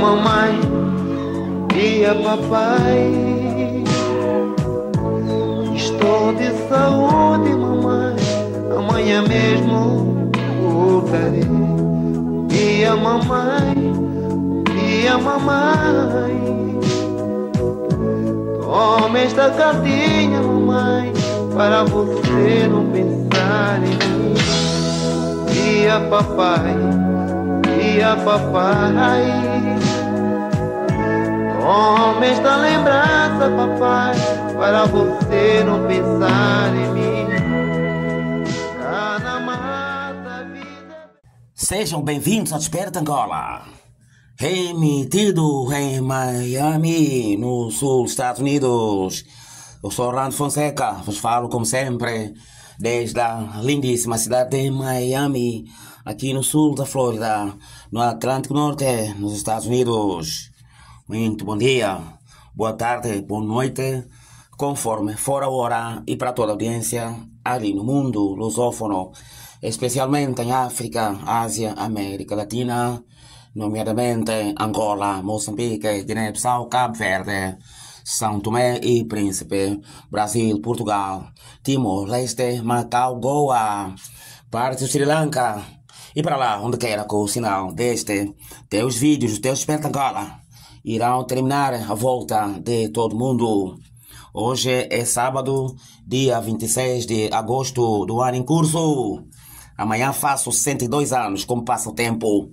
mamãe, dia papai. Estou de saúde, mamãe, amanhã mesmo voltarei. Dia mamãe, dia mamãe. Toma esta cartinha, mamãe, para você não pensar em mim. Dia papai, dia papai. Toma esta lembrança, papai, para você não pensar em mim. Cá na mata, vida... Sejam bem-vindos ao Desperta Angola. Remetido em Miami, no sul dos Estados Unidos. Eu sou Orlando Fonseca, vos falo como sempre desde a lindíssima cidade de Miami, aqui no sul da Flórida, no Atlântico Norte, nos Estados Unidos. Muito bom dia, boa tarde, boa noite, conforme for a hora, e para toda a audiência ali no mundo lusófono, especialmente em África, Ásia, América Latina, nomeadamente Angola, Moçambique, Guiné-Bissau, Cabo Verde, São Tomé e Príncipe, Brasil, Portugal, Timor-Leste, Macau, Goa, parte do Sri Lanka e para lá onde queira que o sinal deste, teus vídeos, teus Desperta Angola irão terminar a volta de todo mundo. Hoje é sábado, dia 26 de agosto do ano em curso. Amanhã faço 62 anos, como passa o tempo.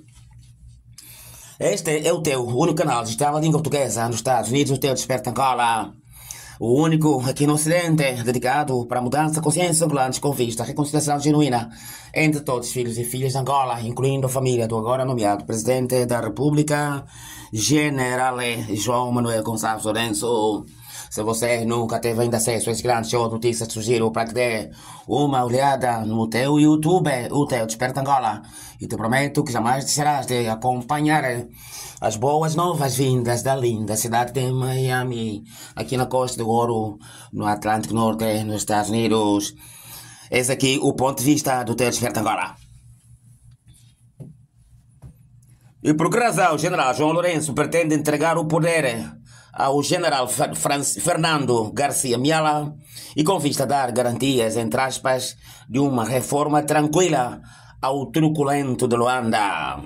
Este é o teu único canal digital de língua portuguesa nos Estados Unidos, o teu Desperta Angola. O único aqui no Ocidente dedicado para a mudança da consciência angolanos com vista à reconciliação genuína entre todos os filhos e filhas de Angola, incluindo a família do agora nomeado Presidente da República, General João Manuel Gonçalves Lourenço. Se você nunca teve ainda acesso a esse grande show de notícias, sugiro para que dê uma olhada no teu YouTube, o teu Desperta Angola. E te prometo que jamais deixarás de acompanhar as boas novas vindas da linda cidade de Miami, aqui na Costa do Ouro, no Atlântico Norte, nos Estados Unidos. Esse aqui o ponto de vista do teu Desperta Angola. E por que razão o general João Lourenço pretende entregar o poder ao general Fernando Garcia Miala e com vista a dar garantias, entre aspas, de uma reforma tranquila ao truculento de Luanda?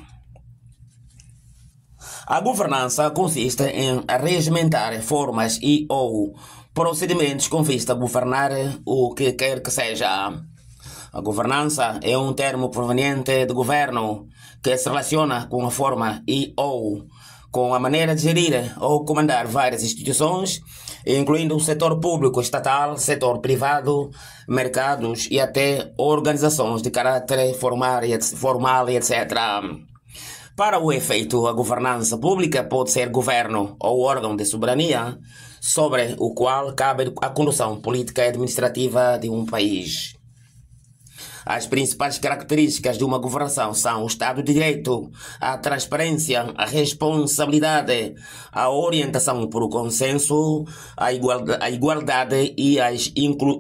A governança consiste em regimentar formas e ou procedimentos com vista a governar o que quer que seja. A governança é um termo proveniente de governo que se relaciona com a forma e ou com a maneira de gerir ou comandar várias instituições, incluindo o setor público estatal, setor privado, mercados e até organizações de caráter formal e etc. Para o efeito, a governança pública pode ser governo ou órgão de soberania sobre o qual cabe a condução política e administrativa de um país. As principais características de uma governação são o Estado de Direito, a transparência, a responsabilidade, a orientação por consenso, a igualdade e a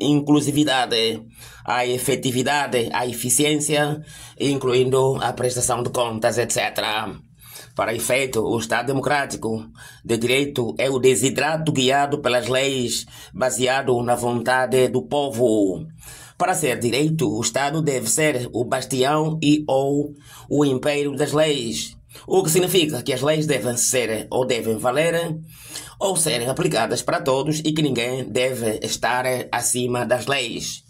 inclusividade, a efetividade, a eficiência, incluindo a prestação de contas, etc. Para efeito, o Estado democrático de direito é o desidrato guiado pelas leis, baseado na vontade do povo. Para ser direito, o Estado deve ser o bastião e ou o império das leis, o que significa que as leis devem ser ou devem valer ou serem aplicadas para todos e que ninguém deve estar acima das leis.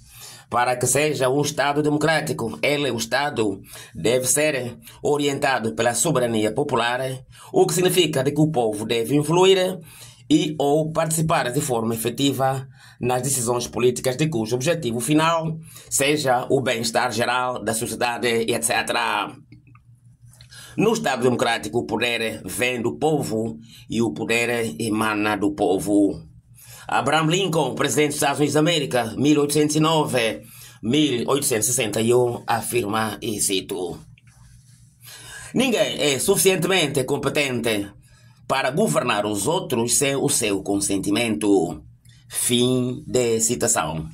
Para que seja um Estado democrático, o Estado deve ser orientado pela soberania popular, o que significa que o povo deve influir e ou participar de forma efetiva nas decisões políticas de cujo objetivo final seja o bem-estar geral da sociedade, etc. No Estado democrático, o poder vem do povo e o poder emana do povo. Abraham Lincoln, presidente dos Estados Unidos da América, 1809-1861, afirma e cito: ninguém é suficientemente competente para governar os outros sem o seu consentimento. Fim de citação.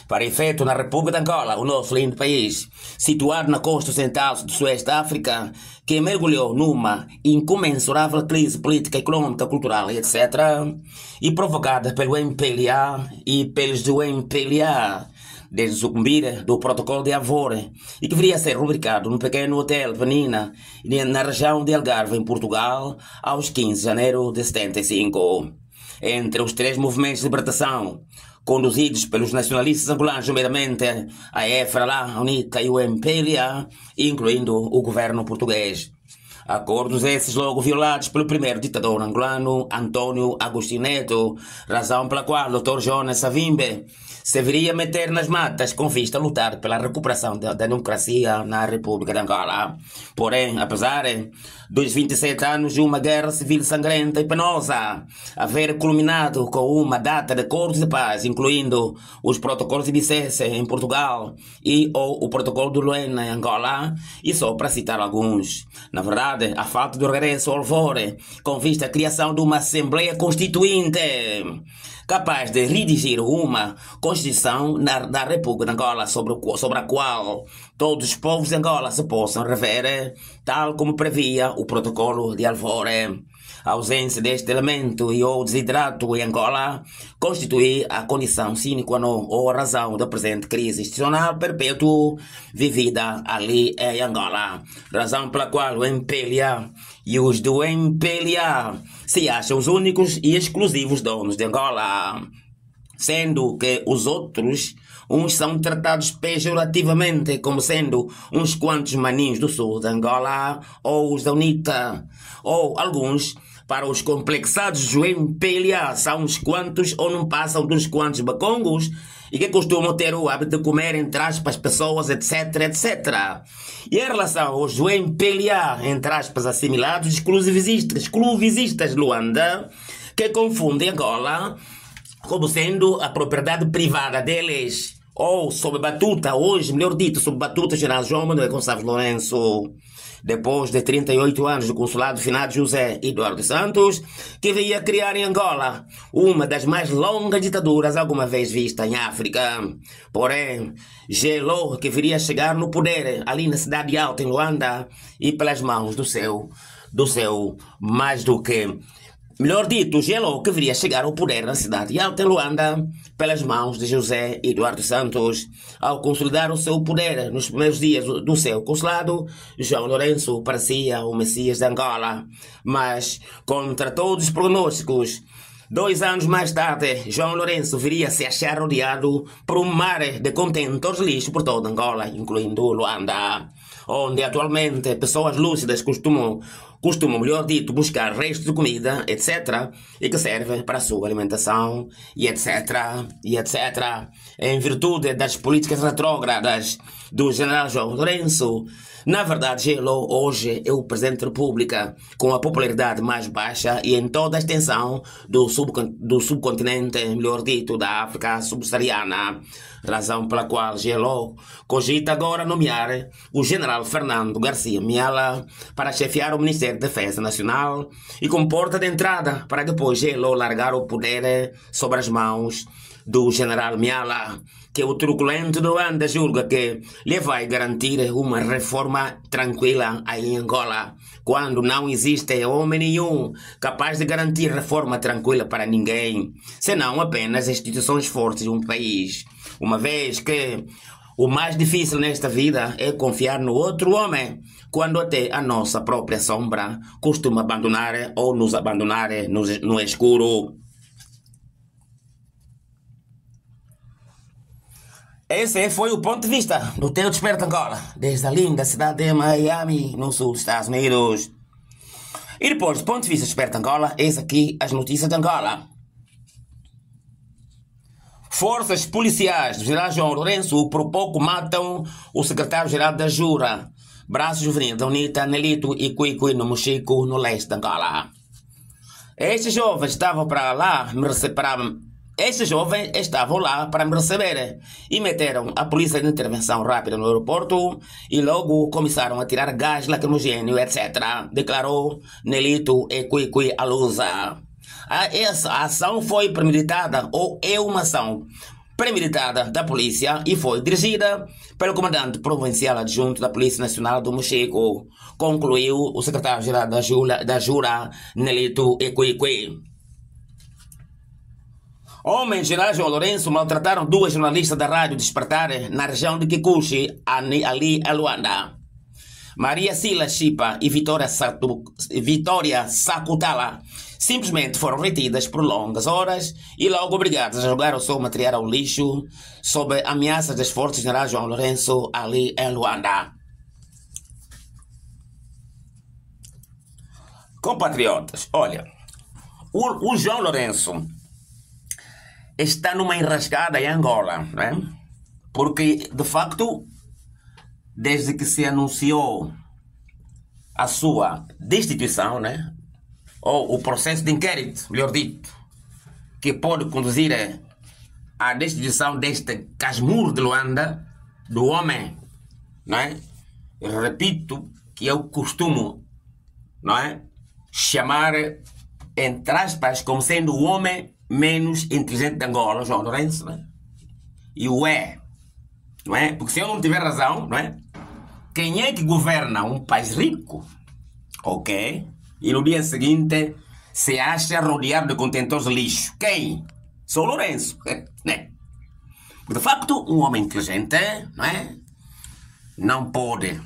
Para efeito, na República de Angola, o nosso lindo país, situado na costa ocidental do Sueste da África, que mergulhou numa incomensurável crise política, econômica, cultural, etc., e provocada pelo MPLA e pelos do MPLA, desde sucumbir do protocolo de Avore, e que viria a ser rubricado num pequeno hotel Penina, na região de Algarve, em Portugal, aos 15 de janeiro de 75. Entre os três movimentos de libertação, conduzidos pelos nacionalistas angolanos, nomeadamente a EFRA, a UNITA e o MPLA, incluindo o governo português. Acordos esses logo violados pelo primeiro ditador angolano, Antônio Agostinho Neto, razão pela qual o Dr. Jonas Savimbi se viria a meter nas matas com vista a lutar pela recuperação da democracia na República de Angola. Porém, apesar dos 27 anos de uma guerra civil sangrenta e penosa haver culminado com uma data de acordos de paz, incluindo os protocolos de Bicesse em Portugal e ou o protocolo de Luena em Angola, e só para citar alguns. Na verdade, a falta de regresso ao Alvore, com vista à criação de uma Assembleia Constituinte capaz de redigir uma Constituição da República de Angola sobre a qual todos os povos de Angola se possam rever, tal como previa o protocolo de Alvore. A ausência deste elemento e o desidrato em Angola constitui a condição sine qua non ou a razão da presente crise institucional perpétua vivida ali em Angola. Razão pela qual o MPLA e os do MPLA se acham os únicos e exclusivos donos de Angola, sendo que os outros, uns são tratados pejorativamente como sendo uns quantos maninhos do sul de Angola ou os da UNITA, ou alguns, para os complexados do MPLA, são uns quantos ou não passam dos quantos bacongos e que costumam ter o hábito de comer, entre aspas, pessoas, etc, etc. E em relação aos do MPLA, entre aspas, assimilados, exclusivistas de Luanda, que confundem Angola como sendo a propriedade privada deles, ou sob batuta, hoje, melhor dito, sob batuta General João Manuel Gonçalves Lourenço, depois de 38 anos do consulado finado José Eduardo Santos, que veio a criar em Angola uma das mais longas ditaduras alguma vez vista em África. Porém, gelou que viria a chegar no poder ali na cidade alta em Luanda e pelas mãos do seu mais do que... Melhor dito, gelou que viria a chegar ao poder na cidade alta em Luanda pelas mãos de José Eduardo Santos. Ao consolidar o seu poder nos primeiros dias do seu consulado, João Lourenço parecia o Messias de Angola. Mas, contra todos os prognósticos, 2 anos mais tarde, João Lourenço viria a se achar rodeado por um mar de contentores de lixo por toda Angola, incluindo Luanda, onde atualmente pessoas lúcidas costumam, melhor dito, buscar restos de comida, etc., e que servem para a sua alimentação, e etc., e etc. Em virtude das políticas retrógradas do general João Lourenço, na verdade, Gelo hoje é o Presidente da República com a popularidade mais baixa e em toda a extensão do subcontinente, melhor dito, da África subsaariana. Razão pela qual Gelo cogita agora nomear o general Fernando Garcia Miala para chefiar o Ministério da Defesa Nacional e com porta de entrada para depois Gelo largar o poder sobre as mãos do general Miala, que o truculento do Luanda julga que lhe vai garantir uma reforma tranquila aí em Angola, quando não existe homem nenhum capaz de garantir reforma tranquila para ninguém, senão apenas instituições fortes de um país, uma vez que o mais difícil nesta vida é confiar no outro homem, quando até a nossa própria sombra costuma abandonar ou nos abandonar no escuro. Esse foi o ponto de vista do teu Desperta Angola, desde a linda cidade de Miami, no sul dos Estados Unidos. E depois do ponto de vista do Desperta Angola, eis aqui as notícias de Angola. Forças policiais do general João Lourenço por pouco matam o secretário-geral da Jura, braço juvenil da UNITA, Nelito e Cuicui, no Mochico, no leste de Angola. Estes jovens estavam lá para me receber e meteram a polícia de intervenção rápida no aeroporto e logo começaram a tirar gás lacrimogêneo, etc., declarou Nelito e Cuicui Alusa. Essa ação foi premeditada ou é uma ação premeditada da polícia e foi dirigida pelo comandante provincial adjunto da Polícia Nacional do Mochico, concluiu o secretário-geral da Jura, Nelito Equique. Homens, general João Lourenço, maltrataram duas jornalistas da Rádio Despertar na região de Kikuchi, ali em Luanda. Maria Sila Chipa e Vitória Sakutala simplesmente foram retidas por longas horas e logo obrigadas a jogar o seu material ao lixo sob ameaças das forças do general João Lourenço ali em Luanda. Compatriotas, olha, o João Lourenço está numa enrascada em Angola, né? Porque, de facto, desde que se anunciou a sua destituição, né? Ou o processo de inquérito, melhor dito, que pode conduzir à destituição deste Casmurro de Luanda, do homem, não é? Eu repito que eu costumo, não é, chamar, entre aspas, como sendo o homem menos inteligente de Angola, João Lourenço, né? E o não é? Porque se eu não tiver razão, não é? Quem é que governa um país rico, ok? E no dia seguinte se acha rodeado de contentores de lixo. Quem? Sou Lourenço, né? De facto, um homem inteligente, não é? Não pode,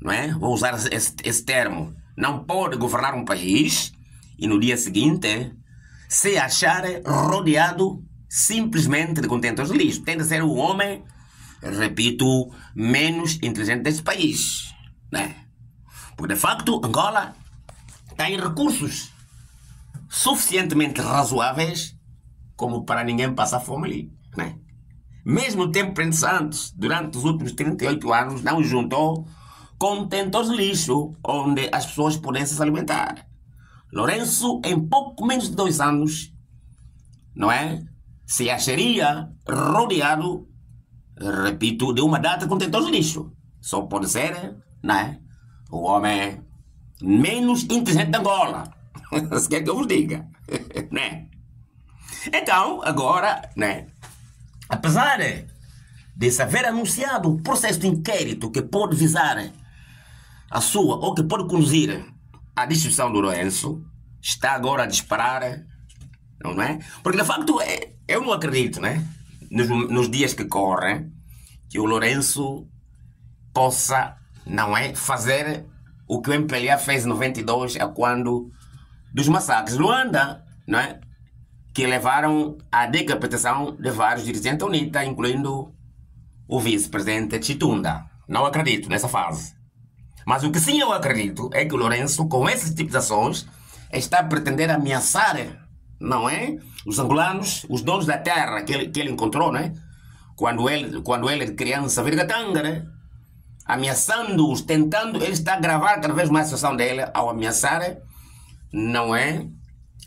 não é? Vou usar esse termo. Não pode governar um país e no dia seguinte se achar rodeado simplesmente de contentores de lixo. Tem de ser o homem, repito, menos inteligente deste país, né? Porque de facto Angola tem recursos suficientemente razoáveis como para ninguém passar fome ali, né? Mesmo o tempo Santos, durante os últimos 38 anos, não juntou contentores de lixo onde as pessoas pudessem se alimentar. Lourenço, em pouco menos de 2 anos, não é? Se acharia rodeado, repito, de uma data de contentores de lixo. Só pode ser, não é? O homem menos inteligente de Angola. Se quer que eu vos diga, né? Então, agora, né? Apesar de se haver anunciado o processo de inquérito que pode visar a sua, ou que pode conduzir à destituição do Lourenço, está agora a disparar, não é? Porque de facto eu não acredito, né? Nos dias que correm, que o Lourenço possa, não é, fazer o que o MPLA fez em 92, a quando dos massacres de Luanda, não é? Que levaram à decapitação de vários dirigentes da UNITA, incluindo o vice-presidente Chitunda. Não acredito nessa fase. Mas o que sim eu acredito é que o Lourenço, com esse tipo de ações, está a pretender ameaçar, não é? Os angolanos, os donos da terra que ele encontrou, né? Quando ele de criança virgatanga, né? Ameaçando-os, tentando, ele está a gravar cada vez mais a situação dele ao ameaçar, não é?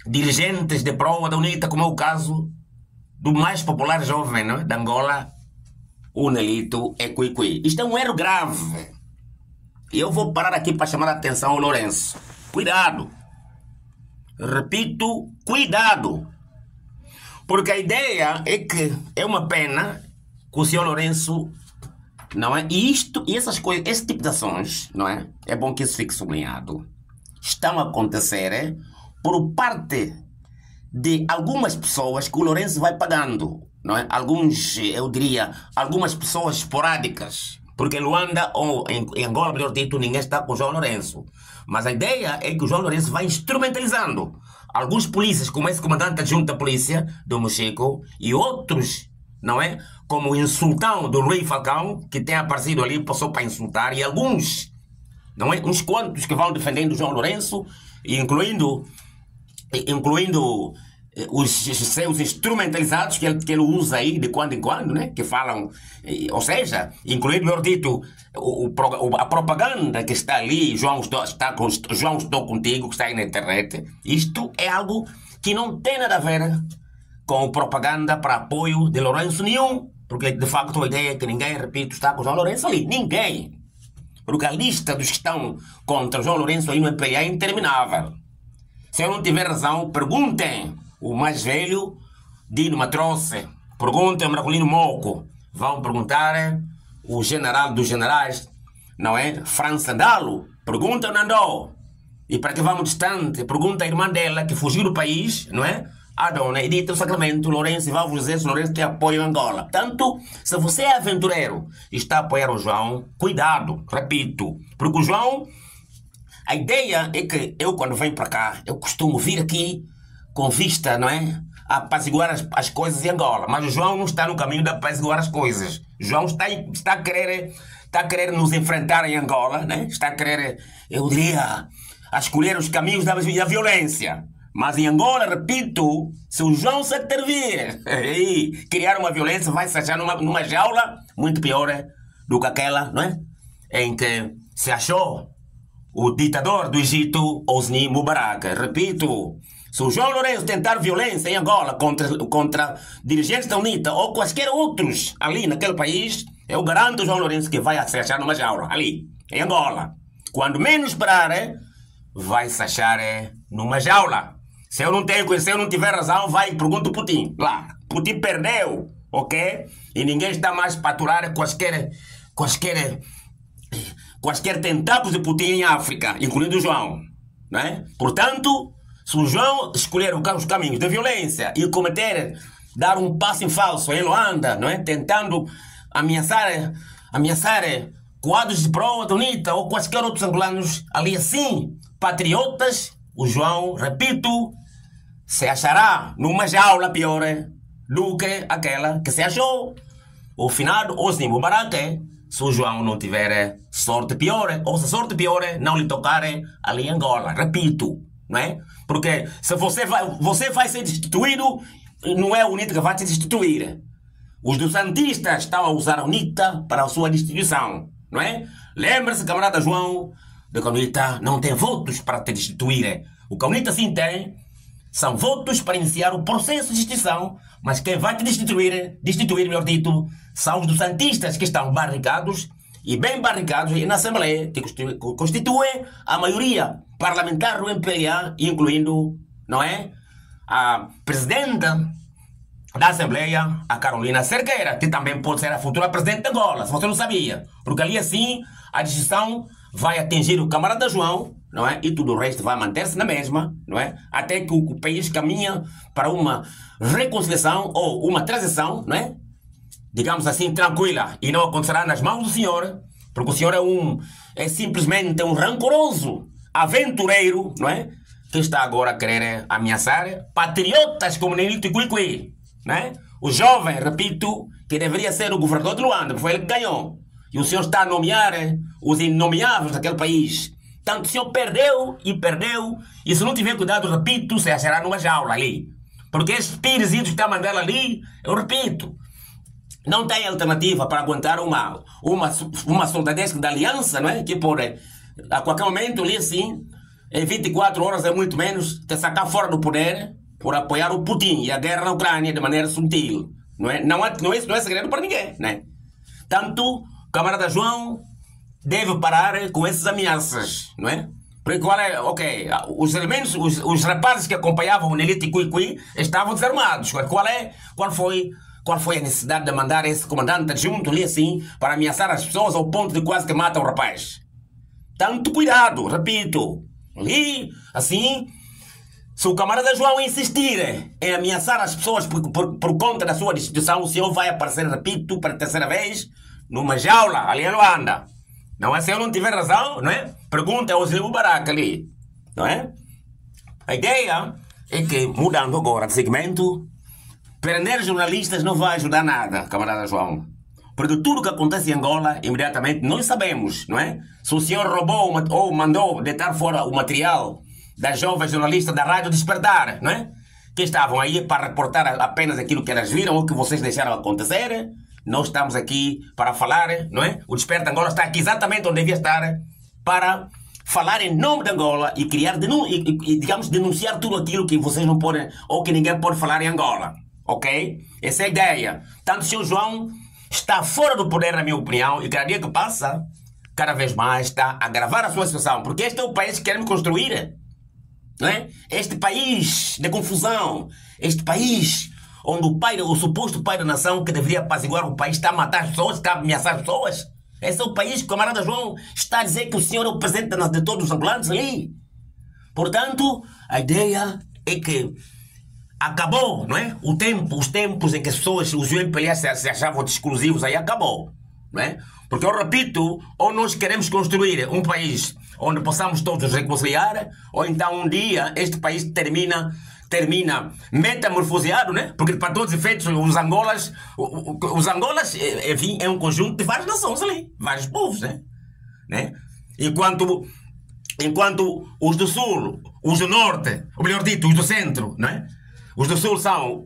Dirigentes de proa da UNITA, como é o caso do mais popular jovem, não é? De Angola, o Nelito Equique. Isto é um erro grave. E eu vou parar aqui para chamar a atenção ao Lourenço. Cuidado. Repito, cuidado. Porque a ideia é que é uma pena que o senhor Lourenço, não é? E essas coisas, esse tipo de ações, não é? É bom que isso fique sublinhado. Estão a acontecer por parte de algumas pessoas que o Lourenço vai pagando, não é? Eu diria, algumas pessoas esporádicas. Porque em Luanda, ou em Angola, melhor dito, ninguém está com o João Lourenço. Mas a ideia é que o João Lourenço vai instrumentalizando alguns polícias, como esse comandante adjunto da polícia do Mochico, e outros, não é? Como o insultão do Rui Falcão, que tem aparecido ali, passou para insultar, e alguns, não é? Uns quantos que vão defendendo o João Lourenço, incluindo os seus instrumentalizados que ele usa aí de quando em quando, né? Que falam, ou seja, incluindo, melhor dito, a propaganda que está ali, João, estou contigo, que está aí na internet. Isto é algo que não tem nada a ver com propaganda para apoio de Lourenço nenhum, porque de facto a ideia é que ninguém, repito, está com o João Lourenço ali, ninguém. Porque a lista dos que estão contra o João Lourenço aí no MPLA é interminável. Se eu não tiver razão, perguntem o mais velho, Dino Matroce, Pergunta Marcolino Moco. Vão perguntar o general dos generais, não é? Franz Sandalo. Pergunta o Nandó. E para que vamos distante, pergunta a irmã dela que fugiu do país, não é? A dona Edita Sacramento, Lourenço, vai vos dizer se Lourenço tem apoio em Angola. Portanto, se você é aventureiro e está a apoiar o João, cuidado, repito. Porque o João, a ideia é que eu quando venho para cá, eu costumo vir aqui com vista, não é? A apaziguar as coisas em Angola. Mas o João não está no caminho de apaziguar as coisas. O João está a querer nos enfrentar em Angola, né? Está a querer, eu diria, a escolher os caminhos da violência. Mas em Angola, repito, se o João se atrever e criar uma violência, vai se achar numa jaula muito pior do que aquela, não é? Em que se achou o ditador do Egito, Hosni Mubarak. Repito, se o João Lourenço tentar violência em Angola contra dirigentes da UNITA ou quaisquer outros ali naquele país, eu garanto ao João Lourenço que vai se achar numa jaula ali, em Angola. Quando menos esperar, vai se achar numa jaula. Se eu não tiver razão, vai e pergunta o Putin. Lá, Putin perdeu, ok? E ninguém está mais para aturar quaisquer tentáculos de Putin em África, incluindo o João, não é? Portanto, se o João escolher os caminhos da violência e dar um passo em falso em Luanda, não é? Tentando ameaçar quadros de prova da UNITA ou quaisquer outros angolanos ali assim, patriotas, o João, repito, se achará numa jaula pior do que aquela que se achou. O finado Hosni Mubarak, se o João não tiver sorte pior, ou se a sorte pior não lhe tocar ali em Angola. Repito, não é? Porque se você vai ser destituído, não é a UNITA que vai te destituir. Os dos santistas estão a usar a UNITA para a sua destituição, não é? Lembre-se, camarada João, de que a UNITA não tem votos para te destituir. O que a UNITA sim tem são votos para iniciar o processo de destituição, mas quem vai te destituir, melhor dito, são os dos santistas que estão barricados e bem barricados na Assembleia, que constitui a maioria parlamentar do MPLA, incluindo, não é, a presidenta da Assembleia, a Carolina Cerqueira, que também pode ser a futura presidente de Angola, se você não sabia. Porque ali assim a decisão vai atingir o camarada João, não é? E tudo o resto vai manter-se na mesma, não é? Até que o país caminha para uma reconciliação ou uma transição, não é? Digamos assim, tranquila. E não acontecerá nas mãos do senhor, porque o senhor é simplesmente um rancoroso aventureiro, não é? Que está agora a querer ameaçar patriotas como Nelito Kwikwi, não é? O jovem, repito, que deveria ser o governador de Luanda, porque foi ele que ganhou. E o senhor está a nomear os inomeáveis daquele país. Tanto o senhor perdeu, e se não tiver cuidado, repito, se achará numa jaula ali. Porque esses pires que está a mandar ali, eu repito, não tem alternativa para aguentar uma soldadesca da aliança, não é? Que pode, a qualquer momento, ali assim, em 24 horas é muito menos, te sacar fora do poder por apoiar o Putin e a guerra na Ucrânia de maneira sutil. Não é segredo para ninguém, né? Tanto, camarada João deve parar com essas ameaças, não é? Porque os elementos, os rapazes que acompanhavam o Nelito Kwikwi estavam desarmados. Qual foi a necessidade de mandar esse comandante junto ali assim para ameaçar as pessoas ao ponto de quase que matar o rapaz? Tanto cuidado, repito. Ali, assim, se o camarada João insistir em ameaçar as pessoas por conta da sua destituição, o senhor vai aparecer, repito, pela terceira vez, numa jaula ali em Luanda. Não é? Se eu não tiver razão, não é? Pergunta ao Hosni Mubarak ali, não é? A ideia é que, mudando agora de segmento, prender jornalistas não vai ajudar nada, camarada João. Porque tudo que acontece em Angola, imediatamente, nós sabemos, não é? Se o senhor roubou ou mandou deitar fora o material das jovens jornalistas da Rádio Despertar, não é? Que estavam aí para reportar apenas aquilo que elas viram ou que vocês deixaram acontecer. Nós estamos aqui para falar, não é? O Desperta Angola está aqui exatamente onde devia estar para falar em nome de Angola e criar digamos, denunciar tudo aquilo que vocês não podem ou que ninguém pode falar em Angola, ok? Essa é a ideia. Tanto o senhor João está fora do poder, na minha opinião, e cada dia que passa, cada vez mais está a agravar a sua situação, porque este é o país que queremos construir, não é? Este país de confusão, este país onde o suposto pai da nação que deveria apaziguar o país está a matar as pessoas, está a ameaçar as pessoas? Esse é o país que o camarada João está a dizer que o senhor é o presidente de todos os angolanos ali. Portanto, a ideia é que acabou, não é? Os tempos em que as pessoas, os UMPLA se achavam exclusivos, aí acabou, não é? Porque eu repito, ou nós queremos construir um país onde possamos todos reconciliar, ou então um dia este país termina metamorfoseado, né? Porque para todos os efeitos os Angolas, enfim, é um conjunto de várias nações ali, vários povos, né? Enquanto os do Sul, os do Norte, ou melhor dito, os do Centro, né? Os do Sul são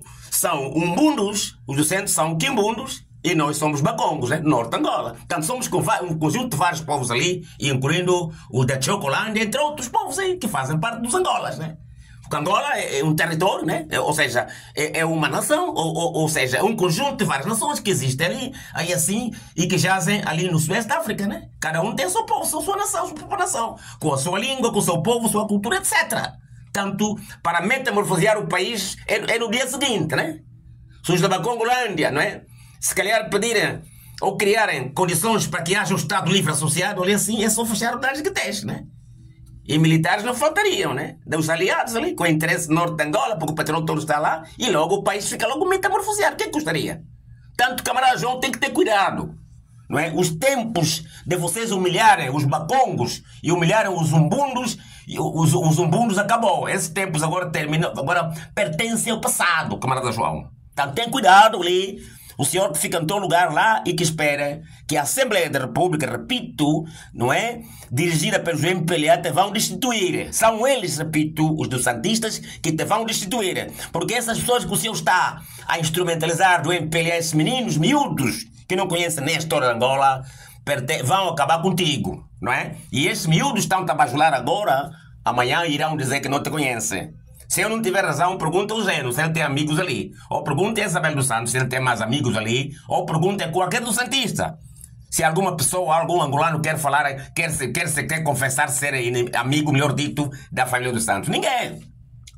umbundos, os do Centro são quimbundos, e nós somos bagongos, né? Norte Angola. Portanto, somos um conjunto de vários povos ali, incluindo o da Chocolândia, entre outros povos aí, que fazem parte dos Angolas, né? Porque Angola é um território, né? Ou seja, é uma nação, ou seja, é um conjunto de várias nações que existem ali, aí assim, e que jazem ali no Sudoeste da África, né? Cada um tem o seu povo, sua nação, sua população, com a sua língua, com o seu povo, sua cultura, etc. Tanto para metamorfosear o país é no dia seguinte, né? Se os da Bagongolândia, não é? Se calhar pedirem ou criarem condições para que haja um Estado livre associado, olha assim, é só fechar o Tasguetes, né? E militares não faltariam, né? Dos aliados ali, com o interesse do norte de Angola, porque o patrão todo está lá, e logo o país fica logo metamorfoseado. O que custaria? Tanto o camarada João tem que ter cuidado, não é? Os tempos de vocês humilharem os bacongos e humilharem os umbundos, os umbundos acabou. Esses tempos agora terminam, agora pertencem ao passado, camarada João. Então tem cuidado ali. O senhor que fica em todo lugar lá e que espera que a Assembleia da República, repito, não é? Dirigida pelos MPLA, te vão destituir. São eles, repito, os dos santistas, que te vão destituir. Porque essas pessoas que o senhor está a instrumentalizar do MPLA, esses meninos miúdos, que não conhecem nem a história de Angola, vão acabar contigo, não é? E esses miúdos estão a bajular agora, amanhã irão dizer que não te conhecem. Se eu não tiver razão, pergunta o Zeno se ele tem amigos ali. Ou pergunta a Isabel dos Santos se ele tem mais amigos ali. Ou pergunta a qualquer do Santista. Se alguma pessoa, algum angolano quer falar, quer confessar ser amigo, melhor dito, da família dos Santos. Ninguém.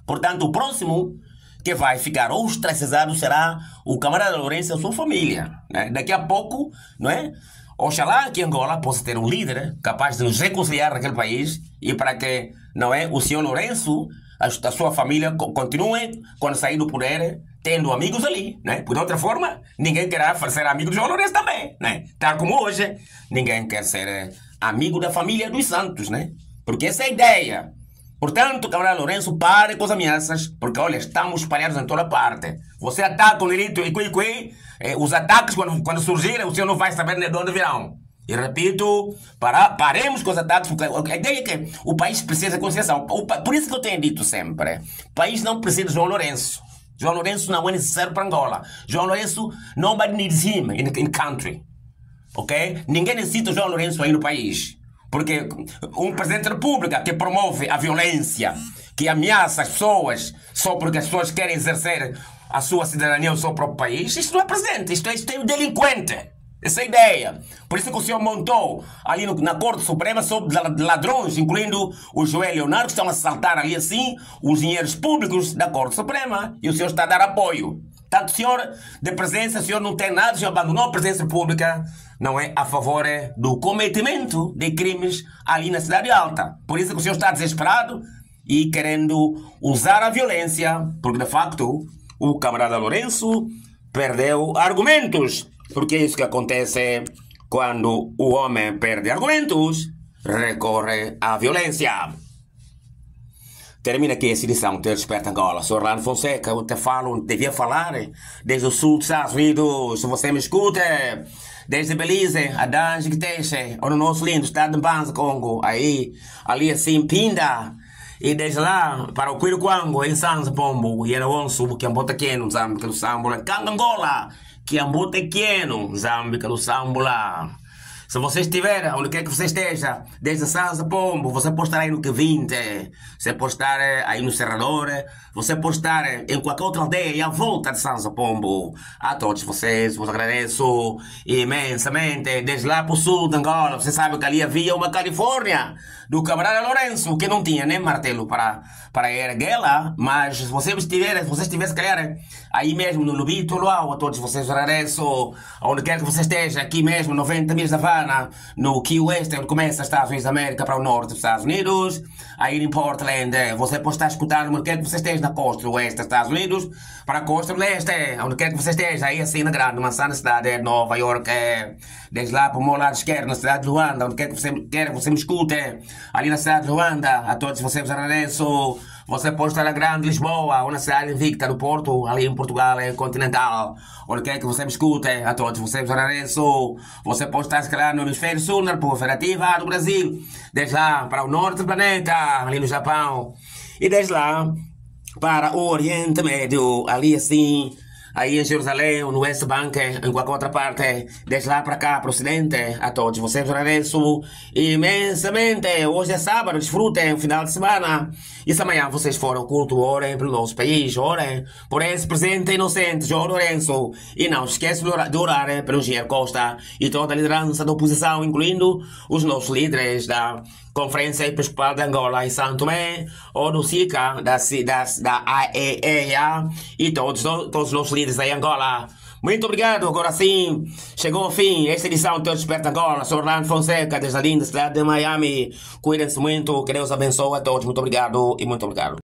Portanto, o próximo que vai ficar ostracizado será o camarada Lourenço e a sua família, né? Daqui a pouco, não é? Oxalá que Angola possa ter um líder capaz de nos reconciliar naquele país e para que, não é, o senhor Lourenço, a sua família continue, quando sair do poder, tendo amigos ali, né? Por outra forma, ninguém querá ser amigo do João Lourenço também, né? Tal como hoje, ninguém quer ser amigo da família dos Santos, né? Porque essa é a ideia. Portanto, camarada Lourenço, pare com as ameaças, porque, olha, estamos espalhados em toda parte. Você ataca o direito e os ataques, quando surgirem, o senhor não vai saber de onde virão. E repito, paremos com os ataques, porque a ideia é que o país precisa de conciliação. Por isso que eu tenho dito sempre, o país não precisa de João Lourenço. João Lourenço não é necessário para Angola. João Lourenço, nobody needs him in country. Ok? Ninguém necessita de João Lourenço aí no país. Porque um presidente da República que promove a violência, que ameaça as pessoas só porque as pessoas querem exercer a sua cidadania no seu próprio país, isto não é presidente, isto é um delinquente. Essa é a ideia. Por isso que o senhor montou ali na Corte Suprema sobre ladrões, incluindo o Joel Leonardo, que estão a assaltar ali assim os dinheiros públicos da Corte Suprema. E o senhor está a dar apoio. Tanto o senhor de presença, o senhor não tem nada, o senhor abandonou a presença pública, não é a favor do cometimento de crimes ali na Cidade Alta. Por isso que o senhor está desesperado e querendo usar a violência, porque de facto o camarada Lourenço perdeu argumentos. Porque é isso que acontece quando o homem perde argumentos, recorre à violência. Termina aqui essa edição do Desperta Angola. Sou Orlando Fonseca, eu te falo, devia falar desde o sul dos Estados Unidos, se você me escuta, desde Belize, a Dange que Teixe, ou no nosso lindo estado de Mbanza, Congo, aí, ali assim, Pinda, e desde lá, para o Quiruquango, em Sanza, Pombo, e era onço, que é um botaqueno, Zambi, que é o Sambola, Canga Angola, que é um botequeno, Zambi, que é o Sambola. Se você estiver, onde quer que você esteja, desde Sansa Pombo, você pode estar aí no Q20, você pode estar aí no Serrador, você pode estar em qualquer outra aldeia e à volta de Sansa Pombo. A todos vocês, vos agradeço imensamente. Desde lá para o sul de Angola, você sabe que ali havia uma Califórnia do camarada Lourenço, que não tinha nem martelo para erguê-la, mas se você estiver, se calhar, aí mesmo no Lubito, Luau, a todos vocês agradeço, onde quer que você esteja, aqui mesmo, 90 milhas da Havana, no Key West, onde começa os Estados Unidos da América para o norte dos Estados Unidos, aí em Portland, você pode estar escutando, onde quer que você esteja na costa oeste dos Estados Unidos, para a costa leste, onde quer que você esteja, aí assim na grande maçã na cidade de Nova York, desde lá para o meu lado esquerdo, na cidade de Luanda, onde quer que você me escute, ali na cidade de Luanda, a todos vocês agradeço. Você pode estar na Grande Lisboa, ou na cidade invicta do Porto, ali em Portugal, continental, onde quer que você me escute, a todos vocês agradeço. Você pode estar, se calhar, no hemisfério sul, na República Federativa do Brasil, desde lá para o norte do planeta, ali no Japão, e desde lá para o Oriente Médio, ali assim, aí em Jerusalém, no West Bank, em qualquer outra parte, desde lá para cá, para o Ocidente, a todos vocês agradeço imensamente. Hoje é sábado, desfrutem o final de semana. E se amanhã vocês forem ao culto, orem pelo nosso país, orem por esse presidente inocente, João Lourenço. E não esqueçam de orar pelo Engenheiro Costa e toda a liderança da oposição, incluindo os nossos líderes da Conferência Episcopal de Angola e São Tomé, ou do SICA, da AEEA, e todos os nossos líderes aí em Angola. Muito obrigado, agora sim, chegou ao fim esta edição de Todos Desperta Angola. Sou Orlando Fonseca, desde a linda cidade de Miami. Cuidem-se muito, que Deus abençoe a todos. Muito obrigado e muito obrigado.